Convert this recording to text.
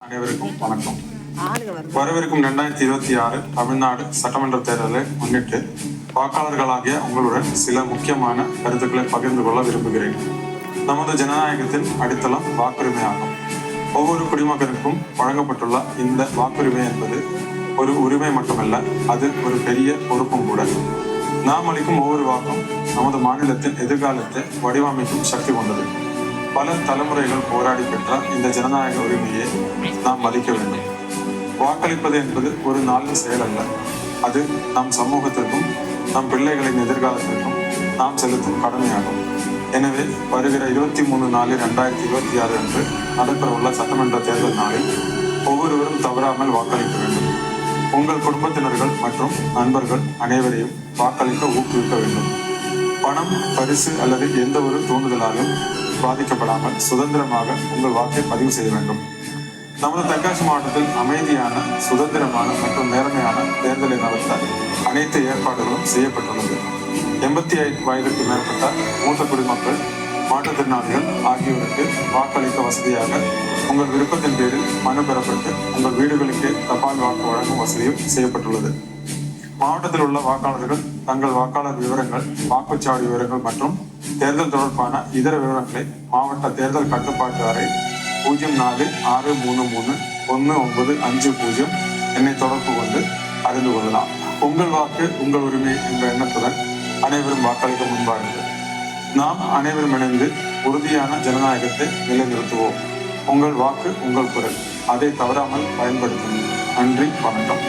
அனைவருக்கும் வணக்கம். வரவிருக்கும் 2026 தமிழ்நாடு சட்டமன்ற தேர்தலை முன்னிட்டு வாக்காளர்களாகிய உங்களுடன் சில முக்கியமான கருத்துக்களை பகிர்ந்து கொள்ள விரும்புகிறேன். நமது ஜனநாயகத்தின் அடித்தளம் வாக்குரிமை ஆகும். ஒவ்வொரு குடிமகனுக்கும் வழங்கப்பட்டுள்ள இந்த வாக்குரிமை என்பது ஒரு உரிமை மட்டுமல்ல, அது ஒரு பெரிய பொறுப்பும் கூட. நாம் அளிக்கும் ஒவ்வொரு வாக்கும் நமது மாநிலத்தின் எதிர்காலத்தை வடிவமைக்கும் சக்தி கொண்டது. பல தலைமுறைகள் போராடி பெற்ற இந்த ஜனநாயக உரிமையை நாம் மதிக்க வேண்டும். வாக்களிப்பது என்பது ஒரு நாளின் செயல் அல்ல, அது நம் சமூகத்திற்கும் நம் பிள்ளைகளின் எதிர்காலத்திற்கும் நாம் செலுத்தும் கடமையாகும். எனவே வருகிற 23/4/2026 அன்று நடைபெறவுள்ள சட்டமன்ற தேர்தல் நாளில் ஒவ்வொருவரும் தவறாமல் வாக்களிக்க வேண்டும். உங்கள் குடும்பத்தினர்கள் மற்றும் நண்பர்கள் அனைவரையும் வாக்களிக்க ஊக்குவிக்க வேண்டும். பணம், பரிசு அல்லது எந்த ஒரு தூண்டுதலாலும் பாதிக்கப்படாமல் சுதந்திரமாக உங்கள் வாக்கை பதிவு செய்ய வேண்டும். நமது தென்காசி மாவட்டத்தில் அமைதியான, சுதந்திரமான மற்றும் நேர்மையான தேர்தலை நடத்த அனைத்து ஏற்பாடுகளும் செய்யப்பட்டுள்ளது. 85 வயதுக்கு மேற்பட்ட மூத்த குடிமக்கள், மாற்றுத்திறனாளிகள் ஆகியோருக்கு வாக்களிக்க வசதியாக உங்கள் விருப்பத்தின் பேரில் மனு பெறப்பட்டு உங்கள் வீடுகளுக்கு தபால் வாக்கு வழங்கும் வசதியும் செய்யப்பட்டுள்ளது. மாவட்டத்தில் உள்ள வாக்காளர்கள் தங்கள் வாக்காளர் விவரங்கள், வாக்குச்சாவடி விவரங்கள் மற்றும் தேர்தல் தொடர்பான இதர விவரங்களை மாவட்ட தேர்தல் கட்டுப்பாட்டு அறை 0463319550 எண்ணை தொடர்பு கொண்டு அறிந்து கொள்ளலாம். உங்கள் வாக்கு உங்கள் உரிமை என்ற எண்ணத்துடன் அனைவரும் வாக்களிக்க முன்பாருங்கள். நாம் அனைவரும் இணைந்து உறுதியான ஜனநாயகத்தை நிலைநிறுத்துவோம். உங்கள் வாக்கு உங்கள் குரல், அதை தவறாமல் பயன்படுத்துங்கள். நன்றி, வணக்கம்.